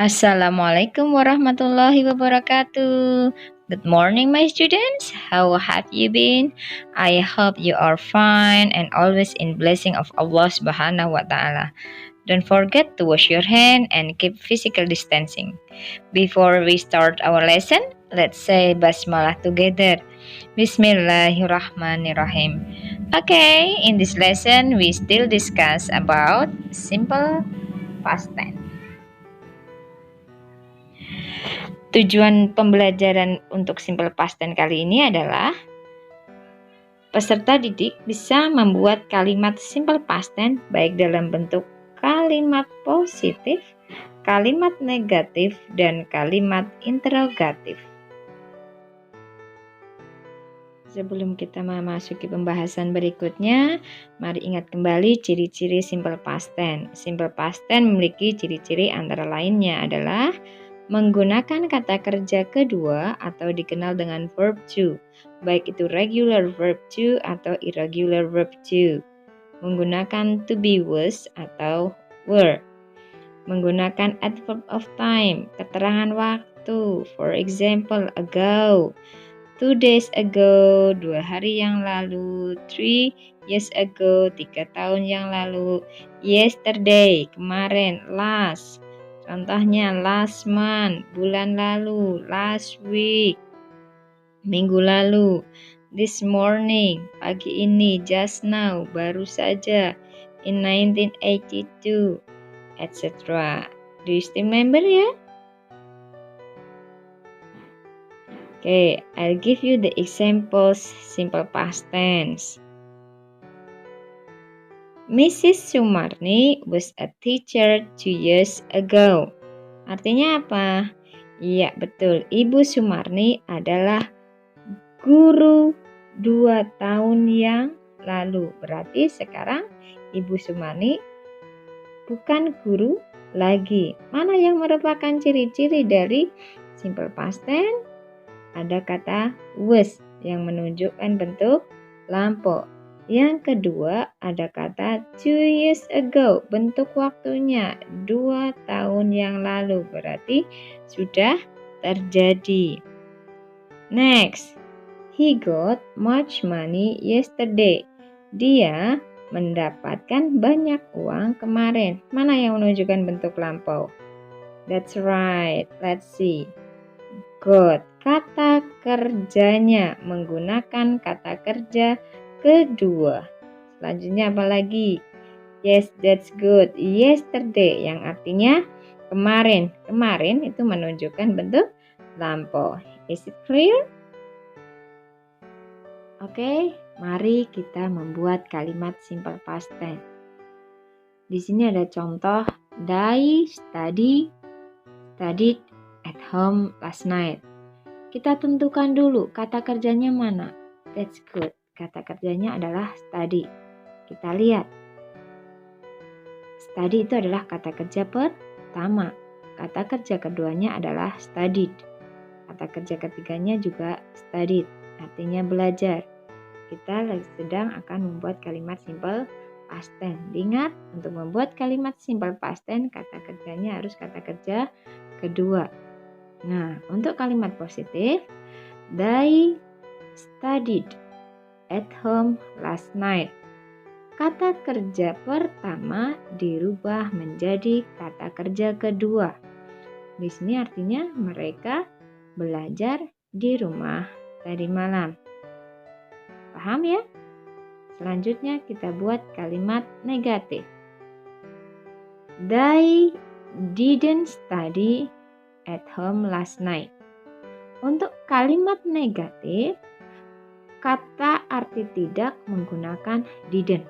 Assalamualaikum warahmatullahi wabarakatuh. Good morning, my students. How have you been? I hope you are fine and always in blessing of Allah Subhanahu wa Ta'ala. Don't forget to wash your hand and keep physical distancing. Before we start our lesson, let's say basmalah together. Bismillahirrahmanirrahim. Okay, in this lesson we still discuss about simple past tense. Tujuan pembelajaran untuk simple past tense kali ini adalah peserta didik bisa membuat kalimat simple past tense baik dalam bentuk kalimat positif, kalimat negatif, dan kalimat interrogatif. Sebelum kita memasuki pembahasan berikutnya, mari ingat kembali ciri-ciri simple past tense. Simple past tense memiliki ciri-ciri antara lainnya adalah menggunakan kata kerja kedua atau dikenal dengan verb to, baik itu regular verb to atau irregular verb to. Menggunakan to be was atau were. Menggunakan adverb of time, keterangan waktu. For example, ago, 2 days ago, 2 hari yang lalu. 3 years ago, 3 tahun yang lalu. Yesterday, kemarin. Last, contohnya last month, bulan lalu. Last week, minggu lalu. This morning, pagi ini. Just now, baru saja. In 1982, etc. Do you still remember ya? Okay, I'll give you the examples simple past tense. Mrs. Sumarni was a teacher 2 years ago. Artinya apa? Iya, betul. Ibu Sumarni adalah guru 2 tahun yang lalu. Berarti sekarang Ibu Sumarni bukan guru lagi. Mana yang merupakan ciri-ciri dari simple past tense? Ada kata was yang menunjukkan bentuk lampau. Yang kedua ada kata 2 years ago, bentuk waktunya 2 tahun yang lalu, berarti sudah terjadi. Next, he got much money yesterday. Dia mendapatkan banyak uang kemarin. Mana yang menunjukkan bentuk lampau? That's right, let's see. Got, kata kerjanya, menggunakan kata kerja kedua. Selanjutnya apa lagi? Yes, that's good. Yesterday, yang artinya kemarin. Kemarin itu menunjukkan bentuk lampau. Is it clear? Oke, mari kita membuat kalimat simple past tense. Di sini ada contoh, They studied at home last night. Kita tentukan dulu kata kerjanya mana. That's good. Kata kerjanya adalah study. Kita lihat. Study itu adalah kata kerja pertama. Kata kerja keduanya adalah studied. Kata kerja ketiganya juga studied. Artinya belajar. Kita sedang akan membuat kalimat simple past tense. Ingat, untuk membuat kalimat simple past tense, kata kerjanya harus kata kerja kedua. Nah, untuk kalimat positif, they studied at home last night. Kata kerja pertama dirubah menjadi kata kerja kedua. Di sini artinya mereka belajar di rumah tadi malam. Paham ya? Selanjutnya kita buat kalimat negatif. They didn't study at home last night. Untuk kalimat negatif, kata arti tidak menggunakan didn't.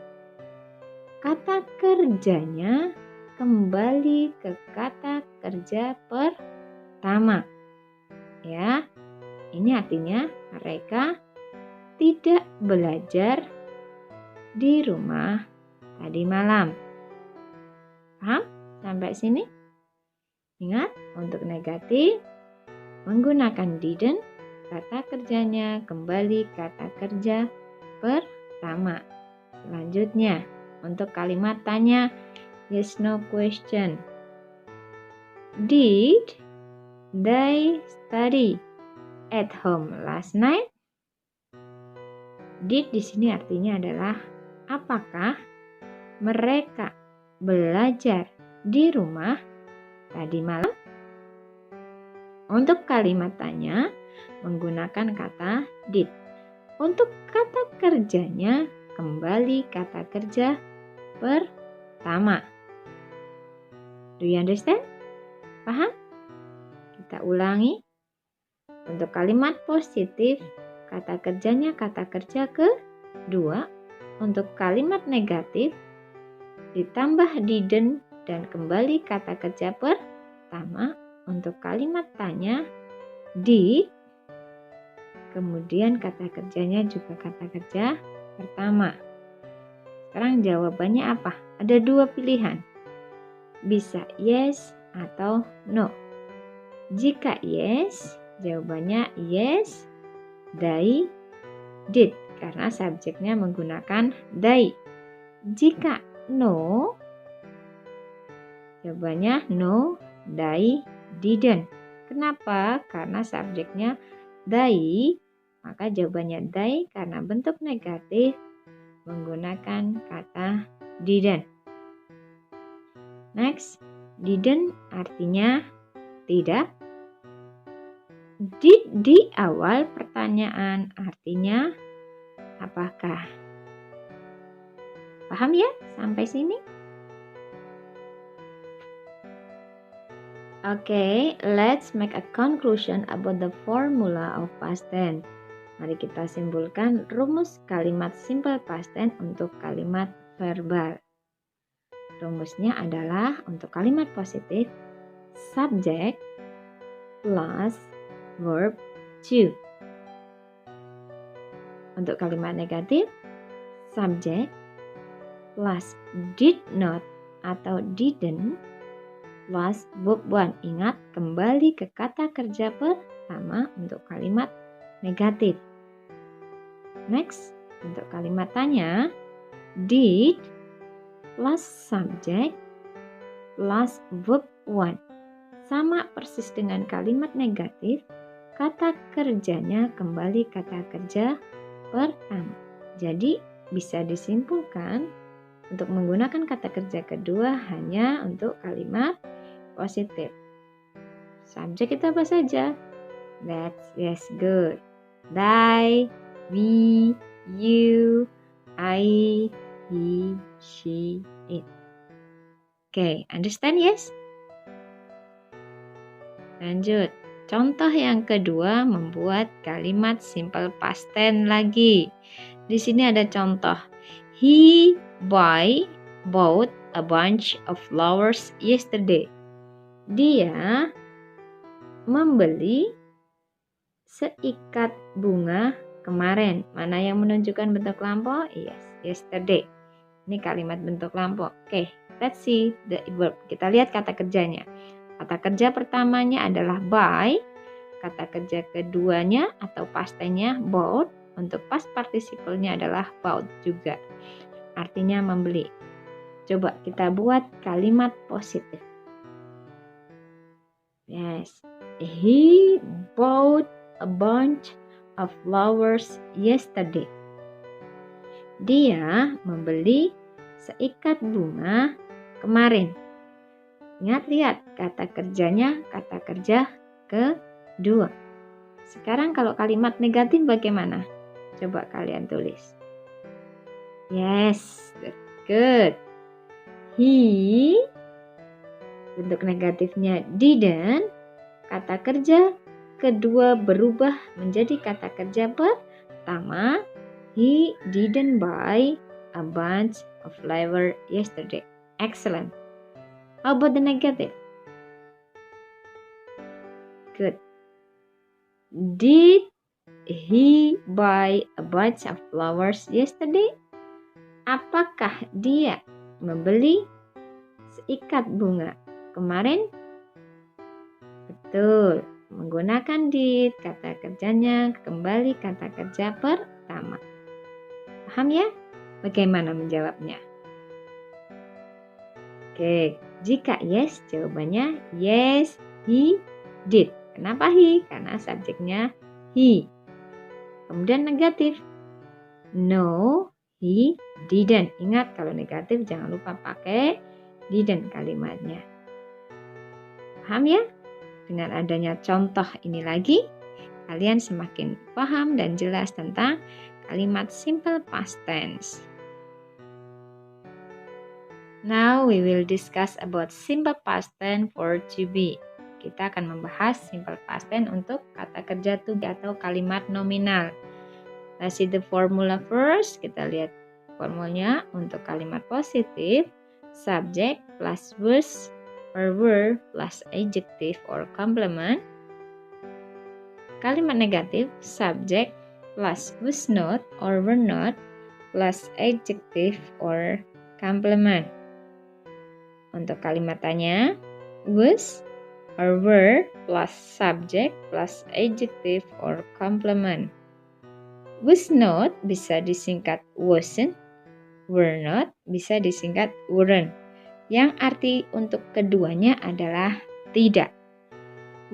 Kata kerjanya kembali ke kata kerja pertama. Ya, ini artinya mereka tidak belajar di rumah tadi malam. Paham sampai sini? Ingat, untuk negatif, menggunakan didn't, kata kerjanya kembali kata kerja pertama. Selanjutnya, untuk kalimat tanya, yes no question. Did they study at home last night? Did di sini artinya adalah apakah mereka belajar di rumah tadi malam? Untuk kalimat tanya menggunakan kata did. Untuk kata kerjanya kembali kata kerja pertama. Do you understand? Paham? Kita ulangi. Untuk kalimat positif kata kerjanya kata kerja kedua. Untuk kalimat negatif ditambah didn't dan kembali kata kerja pertama. Untuk kalimat tanya did, kemudian kata kerjanya juga kata kerja pertama. Sekarang jawabannya apa? Ada dua pilihan. Bisa yes atau no. Jika yes, jawabannya yes, they did. Karena subjeknya menggunakan they. Jika no, jawabannya no, they didn't. Kenapa? Karena subjeknya they, maka jawabannya they karena bentuk negatif menggunakan kata didn't. Next, didn't artinya tidak. Did di awal pertanyaan artinya apakah? Paham ya sampai sini? Okay, let's make a conclusion about the formula of past tense. Mari kita simpulkan rumus kalimat simple past tense untuk kalimat verbal. Rumusnya adalah untuk kalimat positif, subject plus verb to. Untuk kalimat negatif, subject plus did not atau didn't plus verb one. Ingat, kembali ke kata kerja pertama untuk kalimat negatif. Next, untuk kalimat tanya, did plus subject plus verb one. Sama persis dengan kalimat negatif, kata kerjanya kembali kata kerja pertama. Jadi, bisa disimpulkan untuk menggunakan kata kerja kedua hanya untuk kalimat positif. Subjek kita apa saja? Yes, good. They, we, you, I, he, she, it. Okay, understand yes? Lanjut. Contoh yang kedua membuat kalimat simple past tense lagi. Di sini ada contoh. He bought a bunch of flowers yesterday. Dia membeli seikat bunga kemarin. Mana yang menunjukkan bentuk lampau? Yes, yesterday. Ini kalimat bentuk lampau. Oke, let's see the verb. Kita lihat kata kerjanya. Kata kerja pertamanya adalah buy. Kata kerja keduanya atau past tense-nya bought. Untuk past participle-nya adalah bought juga. Artinya membeli. Coba kita buat kalimat positif. Yes, he bought a bunch of flowers yesterday. Dia membeli seikat bunga kemarin. Lihat kata kerjanya kata kerja kedua. Sekarang kalau kalimat negatif bagaimana? Coba kalian tulis. Yes, good. He, bentuk negatifnya didn't, kata kerja kedua berubah menjadi kata kerja pertama. He didn't buy a bunch of flowers yesterday. Excellent. How about the negative? Good. Did he buy a bunch of flowers yesterday? Apakah dia membeli seikat bunga kemarin? Betul. Menggunakan did, kata kerjanya kembali kata kerja pertama. Paham ya? Bagaimana menjawabnya? Oke, jika yes, jawabannya yes, he did. Kenapa he? Karena subjeknya he. Kemudian negatif. No, he didn't. Ingat kalau negatif jangan lupa pakai didn't kalimatnya. Paham ya? Dengan adanya contoh ini lagi, kalian semakin paham dan jelas tentang kalimat simple past tense. Now we will discuss about simple past tense for to be. Kita akan membahas simple past tense untuk kata kerja to be atau kalimat nominal. Let's see the formula first. Kita lihat formulanya untuk kalimat positif, subject plus was or were plus adjective or complement. Kalimat negatif, subject plus was not or were not plus adjective or complement. Untuk kalimat tanya, was or were plus subject plus adjective or complement. Was not bisa disingkat wasn't, were not bisa disingkat weren't. Yang arti untuk keduanya adalah tidak.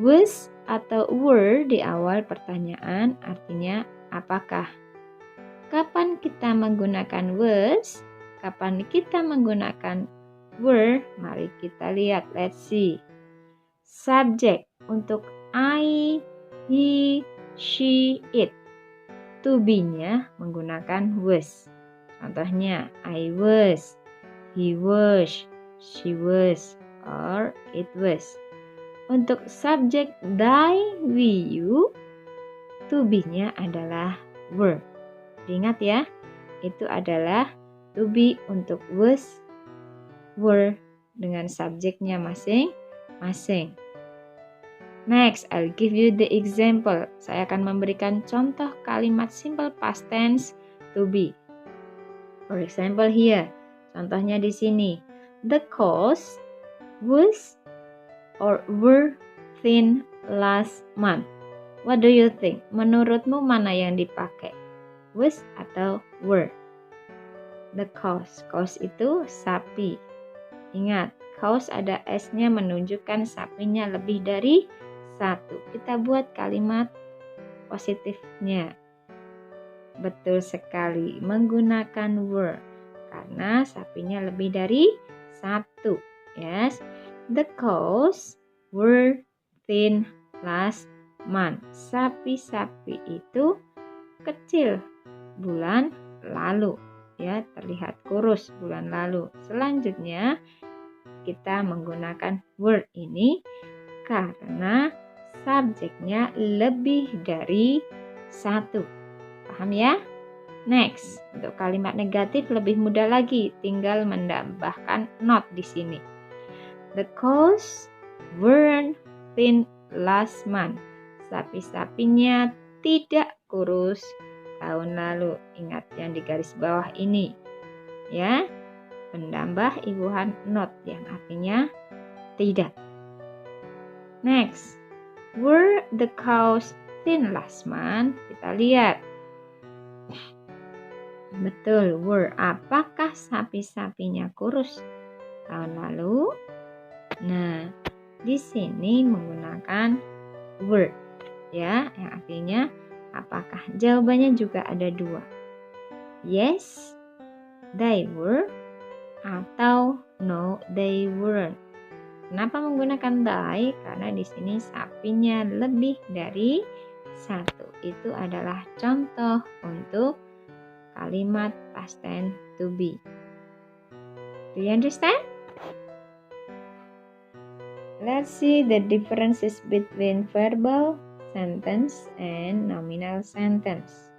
Was atau were di awal pertanyaan artinya apakah. Kapan kita menggunakan was? Kapan kita menggunakan were? Mari kita lihat. Let's see. Subjek untuk I, he, she, it. To be-nya menggunakan was. Contohnya, I was, he was, she was, or it was. Untuk subjek they, we, you, to be-nya adalah were. Ingat ya, itu adalah to be untuk was, were dengan subjeknya masing-masing. Next, I'll give you the example. Saya akan memberikan contoh kalimat simple past tense to be. For example here, contohnya di sini. The cost was or were thin last month. What do you think? Menurutmu mana yang dipakai? Was atau were? The cows. Cows itu sapi. Ingat, cows ada S-nya menunjukkan sapinya lebih dari satu. Kita buat kalimat positifnya. Betul sekali, menggunakan were. Karena sapinya lebih dari satu. Yes, the cows were thin last month. Sapi-sapi itu kecil bulan lalu. Ya, terlihat kurus bulan lalu. Selanjutnya, kita menggunakan were ini karena subjeknya lebih dari satu. Paham ya? Next, untuk kalimat negatif lebih mudah lagi, tinggal menambahkan not di sini. The cows weren't thin last month. Sapi-sapinya tidak kurus tahun lalu. Ingat yang di garis bawah ini. Ya, penambah imbuhan not yang artinya tidak. Next, were the cows thin last month? Kita lihat. Betul, were. Apakah sapi-sapinya kurus tahun lalu? Nah, di sini menggunakan were, ya, yang artinya apakah. Jawabannya juga ada dua. Yes, they were, atau no, they weren't. Kenapa menggunakan they? Karena di sini sapinya lebih dari satu. Itu adalah contoh untuk kalimat past tense to be. Do you understand? Let's see the differences between verbal sentence and nominal sentence.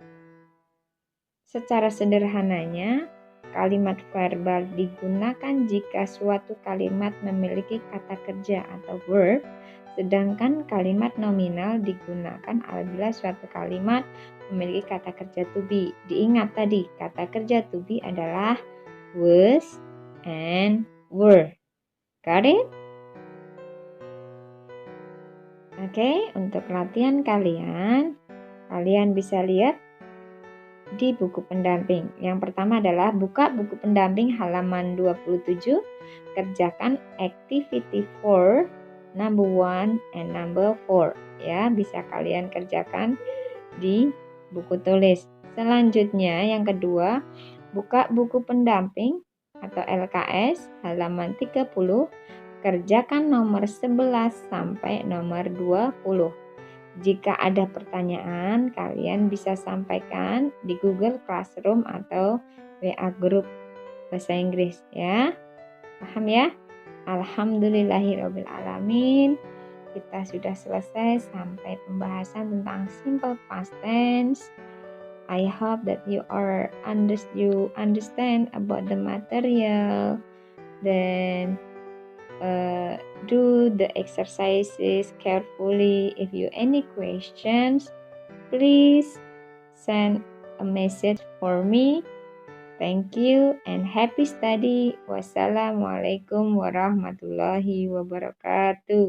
Secara sederhananya, kalimat verbal digunakan jika suatu kalimat memiliki kata kerja atau verb, sedangkan kalimat nominal digunakan apabila suatu kalimat memiliki kata kerja to be. Diingat tadi, kata kerja to be adalah was and were. Got it? Oke, untuk latihan kalian bisa lihat di buku pendamping. Yang pertama adalah buka buku pendamping halaman 27, kerjakan activity 4, number 1 and number 4. Ya, bisa kalian kerjakan di buku tulis. Selanjutnya yang kedua, buka buku pendamping atau LKS halaman 30, kerjakan nomor 11 sampai nomor 20. Jika ada pertanyaan, kalian bisa sampaikan di Google Classroom atau WA Group bahasa Inggris ya. Paham ya? Alhamdulillahirobbilalamin. Kita sudah selesai sampai pembahasan tentang simple past tense. I hope that you understand about the material. Then do the exercises carefully. If you any questions, please send a message for me. Thank you and happy study. Wassalamualaikum warahmatullahi wabarakatuh.